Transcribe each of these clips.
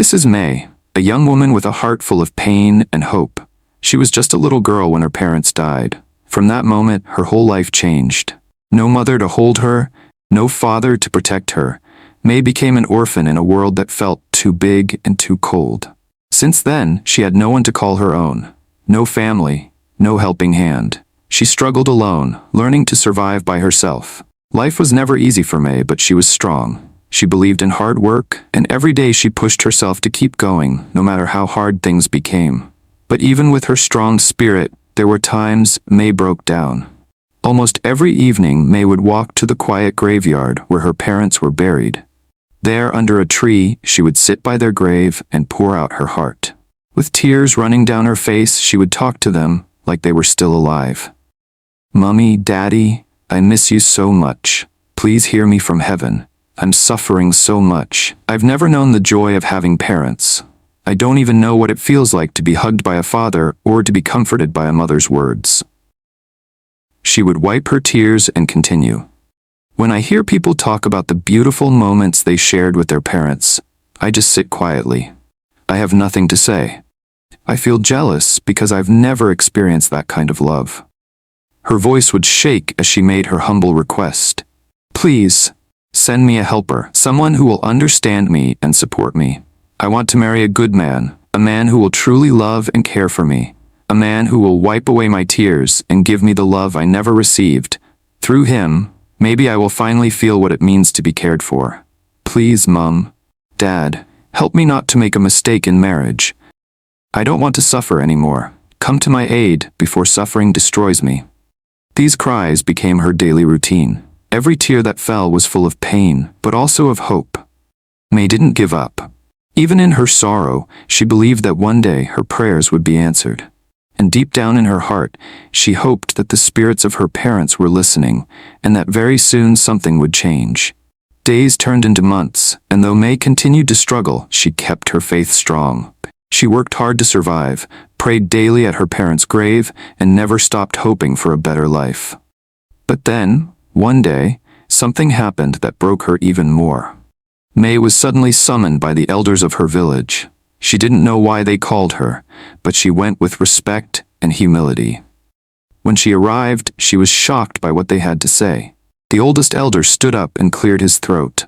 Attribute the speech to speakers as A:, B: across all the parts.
A: This is May, a young woman with a heart full of pain and hope. She was just a little girl when her parents died. From that moment, her whole life changed. No mother to hold her, no father to protect her. May became an orphan in a world that felt too big and too cold. Since then, she had no one to call her own. No family, no helping hand. She struggled alone, learning to survive by herself. Life was never easy for May, but she was strong. She believed in hard work, and every day she pushed herself to keep going, no matter how hard things became. But even with her strong spirit, there were times May broke down. Almost every evening, May would walk to the quiet graveyard where her parents were buried. There, under a tree, she would sit by their grave and pour out her heart. With tears running down her face, she would talk to them like they were still alive. "Mummy, Daddy, I miss you so much. Please hear me from heaven. I'm suffering so much. I've never known the joy of having parents. I don't even know what it feels like to be hugged by a father or to be comforted by a mother's words." She would wipe her tears and continue. "When I hear people talk about the beautiful moments they shared with their parents, I just sit quietly. I have nothing to say. I feel jealous because I've never experienced that kind of love." Her voice would shake as she made her humble request. "Please, send me a helper, someone who will understand me and support me. I want to marry a good man, a man who will truly love and care for me, a man who will wipe away my tears and give me the love I never received. Through him, maybe I will finally feel what it means to be cared for. Please, Mom, Dad, help me not to make a mistake in marriage. I don't want to suffer anymore. Come to my aid before suffering destroys me." These cries became her daily routine. Every tear that fell was full of pain, but also of hope. May didn't give up. Even in her sorrow, she believed that one day her prayers would be answered. And deep down in her heart, she hoped that the spirits of her parents were listening, and that very soon something would change. Days turned into months, and though May continued to struggle, she kept her faith strong. She worked hard to survive, prayed daily at her parents' grave, and never stopped hoping for a better life. But then, one day, something happened that broke her even more. May was suddenly summoned by the elders of her village. She didn't know why they called her, but she went with respect and humility. When she arrived, she was shocked by what they had to say. The oldest elder stood up and cleared his throat.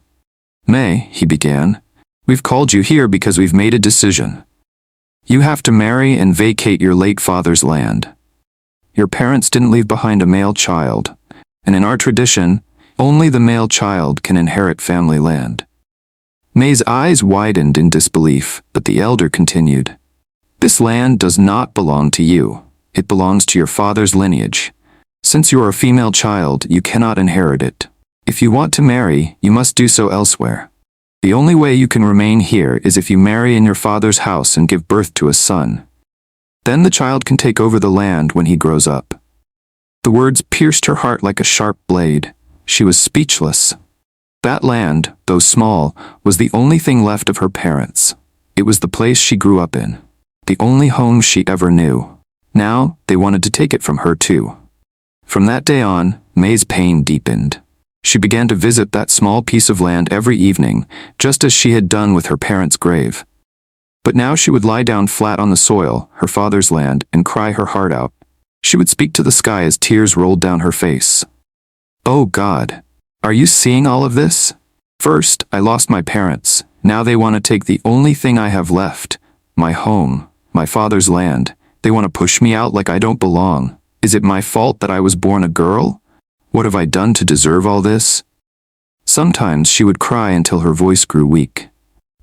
A: "May," he began, "we've called you here because we've made a decision. You have to marry and vacate your late father's land. Your parents didn't leave behind a male child, and in our tradition, only the male child can inherit family land." May's eyes widened in disbelief, but the elder continued, "This land does not belong to you. It belongs to your father's lineage. Since you are a female child, you cannot inherit it. If you want to marry, you must do so elsewhere. The only way you can remain here is if you marry in your father's house and give birth to a son. Then the child can take over the land when he grows up." The words pierced her heart like a sharp blade. She was speechless. That land, though small, was the only thing left of her parents. It was the place she grew up in, the only home she ever knew. Now, they wanted to take it from her too. From that day on, May's pain deepened. She began to visit that small piece of land every evening, just as she had done with her parents' grave. But now she would lie down flat on the soil, her father's land, and cry her heart out. She would speak to the sky as tears rolled down her face. "Oh God, are you seeing all of this? First, I lost my parents. Now they want to take the only thing I have left, my home, my father's land. They want to push me out like I don't belong. Is it my fault that I was born a girl? What have I done to deserve all this?" Sometimes she would cry until her voice grew weak.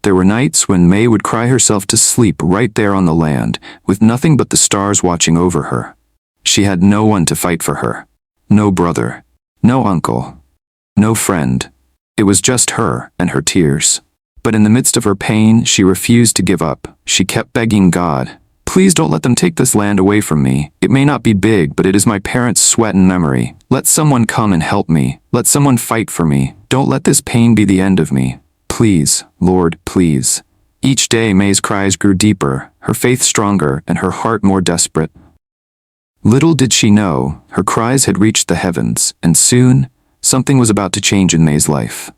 A: There were nights when May would cry herself to sleep right there on the land, with nothing but the stars watching over her. She had no one to fight for her. No brother. No uncle. No friend. It was just her and her tears. But in the midst of her pain, she refused to give up. She kept begging God, "Please don't let them take this land away from me. It may not be big, but it is my parents' sweat and memory. Let someone come and help me. Let someone fight for me. Don't let this pain be the end of me. Please, Lord, please." Each day May's cries grew deeper, her faith stronger, and her heart more desperate. Little did she know, her cries had reached the heavens, and soon, something was about to change in May's life.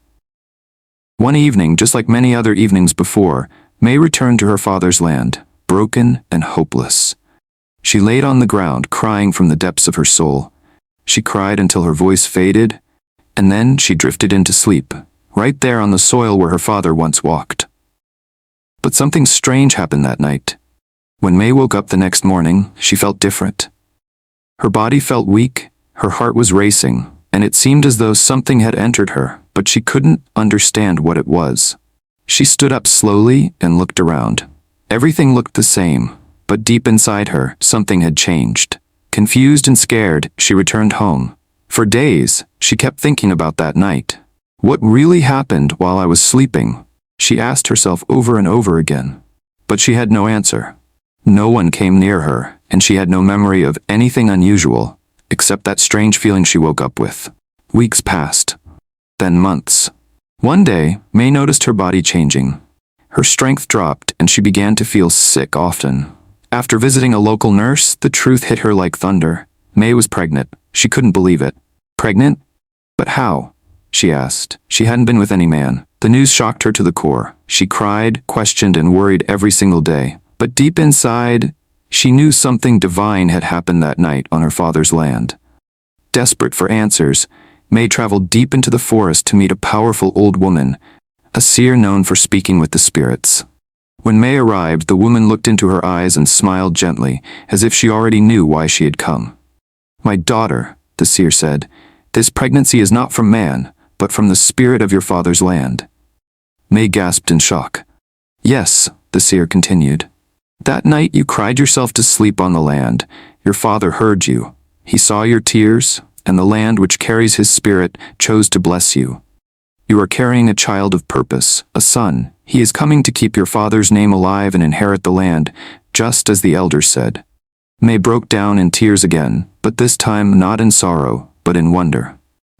A: One evening, just like many other evenings before, May returned to her father's land, broken and hopeless. She laid on the ground, crying from the depths of her soul. She cried until her voice faded, and then she drifted into sleep, right there on the soil where her father once walked. But something strange happened that night. When May woke up the next morning, she felt different. Her body felt weak, her heart was racing, and it seemed as though something had entered her, but she couldn't understand what it was. She stood up slowly and looked around. Everything looked the same, but deep inside her, something had changed. Confused and scared, she returned home. For days, she kept thinking about that night. What really happened while I was sleeping? She asked herself over and over again. But she had no answer. No one came near her, and she had no memory of anything unusual, except that strange feeling she woke up with. Weeks passed. Then months. One day, May noticed her body changing. Her strength dropped, and she began to feel sick often. After visiting a local nurse, the truth hit her like thunder. May was pregnant. She couldn't believe it. Pregnant? But how? She asked. She hadn't been with any man. The news shocked her to the core. She cried, questioned, and worried every single day. But deep inside, she knew something divine had happened that night on her father's land. Desperate for answers, May traveled deep into the forest to meet a powerful old woman, a seer known for speaking with the spirits. When May arrived, the woman looked into her eyes and smiled gently, as if she already knew why she had come. "My daughter," the seer said, "this pregnancy is not from man, but from the spirit of your father's land." May gasped in shock. "Yes," the seer continued. "That night you cried yourself to sleep on the land. Your father heard you. He saw your tears, and the land which carries his spirit chose to bless you. You are carrying a child of purpose, a son. He is coming to keep your father's name alive and inherit the land, just as the elders said." May broke down in tears again, but this time not in sorrow, but in wonder.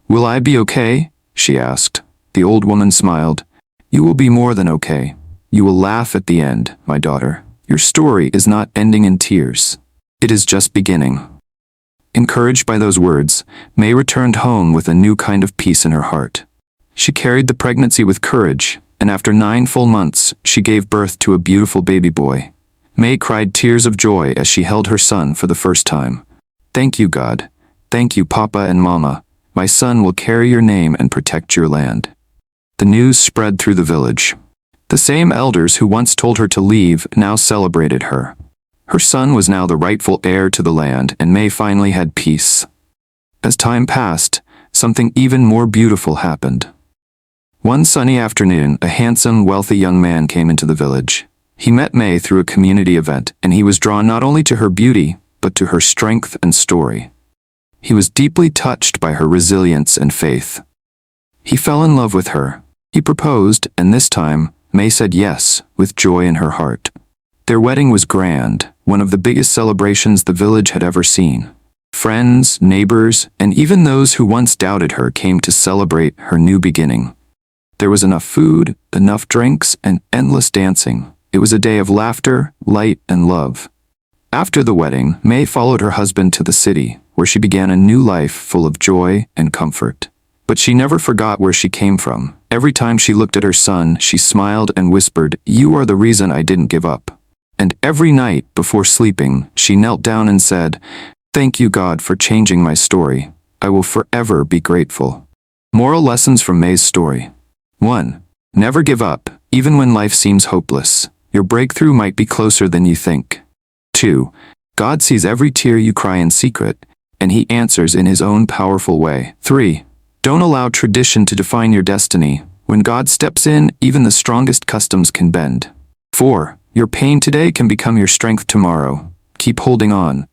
A: "Will I be okay?" she asked. The old woman smiled. "You will be more than okay. You will laugh at the end, my daughter. Your story is not ending in tears. It is just beginning." Encouraged by those words, May returned home with a new kind of peace in her heart. She carried the pregnancy with courage, and after 9 full months, she gave birth to a beautiful baby boy. May cried tears of joy as she held her son for the first time. "Thank you, God. Thank you, Papa and Mama. My son will carry your name and protect your land." The news spread through the village. The same elders who once told her to leave now celebrated her. Her son was now the rightful heir to the land, and May finally had peace. As time passed, something even more beautiful happened. One sunny afternoon, a handsome, wealthy young man came into the village. He met May through a community event, and he was drawn not only to her beauty, but to her strength and story. He was deeply touched by her resilience and faith. He fell in love with her. He proposed, and this time, May said yes, with joy in her heart. Their wedding was grand, one of the biggest celebrations the village had ever seen. Friends, neighbors, and even those who once doubted her came to celebrate her new beginning. There was enough food, enough drinks, and endless dancing. It was a day of laughter, light, and love. After the wedding, May followed her husband to the city, where she began a new life full of joy and comfort. But she never forgot where she came from. Every time she looked at her son, she smiled and whispered, "You are the reason I didn't give up." And every night, before sleeping, she knelt down and said, "Thank you, God, for changing my story. I will forever be grateful." Moral lessons from May's story. 1. Never give up, even when life seems hopeless. Your breakthrough might be closer than you think. 2. God sees every tear you cry in secret, and He answers in His own powerful way. 3. Don't allow tradition to define your destiny. When God steps in, even the strongest customs can bend. 4. Your pain today can become your strength tomorrow. Keep holding on.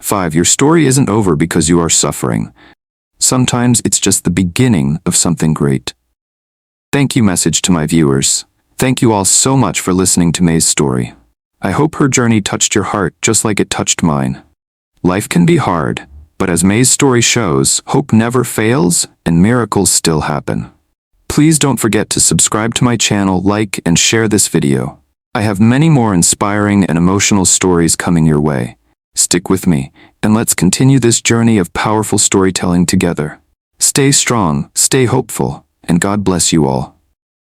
A: 5. Your story isn't over because you are suffering. Sometimes it's just the beginning of something great. Thank you message to my viewers. Thank you all so much for listening to May's story. I hope her journey touched your heart just like it touched mine. Life can be hard, but as May's story shows, hope never fails and miracles still happen. Please don't forget to subscribe to my channel, like, and share this video. I have many more inspiring and emotional stories coming your way. Stick with me, and let's continue this journey of powerful storytelling together. Stay strong, stay hopeful, and God bless you all.